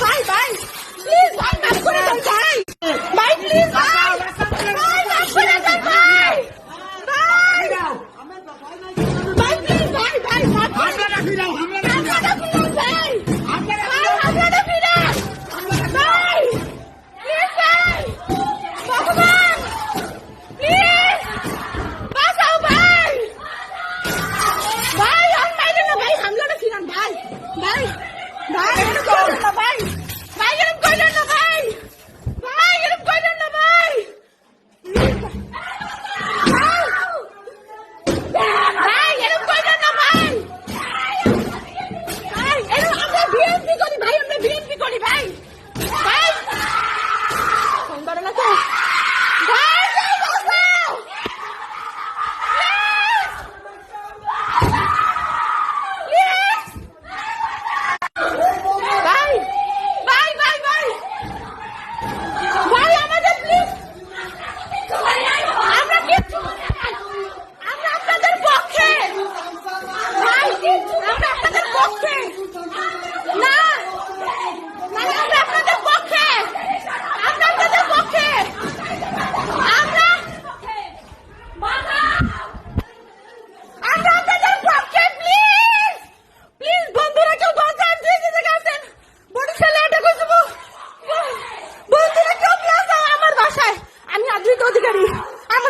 ভাই ভাই প্লিজ ভাই মাফ করে দেন ভাই ভাই প্লিজ ভাই ভাই মাফ করে দেন ভাই ভাই ভাই প্লিজ ভাই ভাই মাফ করে দেন আপনারা ফিরান ভাই আপনারা ফিরান ভাই প্লিজ ভাই ভগবান প্লিজ বাঁচাও ভাই ভাই আর মাইরেন না ভাই হামলাটা ফিরান ভাই ভাই ভাই এরকম করেন না ভাই ভাই এরকম করেন না ভাই ভাই এরকম করেন না ভাই ভাই এরকম করেন না ভাই ভাই এরকম আমরা বিএনপি করি ভাই আমরা বিএনপি করি ভাই ভাই ফোন ধরে না তো ভাই বাঁচাও ভাই ভাই ভাই ভাই ভাই আমাদের প্লিজ আমরা কিচ্ছু আমরা আপনাদের পক্ষে ভাই আমরা আপনাদের পক্ষে না মানে আমরা আপনাদের পক্ষে আমরা আপনাদের পক্ষে আমরা আমরা আপনাদের পক্ষে প্লিজ প্লিজ বন্ধুরা কেউ বাঁচান যে জায়গায় আছেন বরিশালে এটা কইছো বন্ধুরা কেউ প্লাস আমার বাসায় আমি আদ্রিত অধিকারী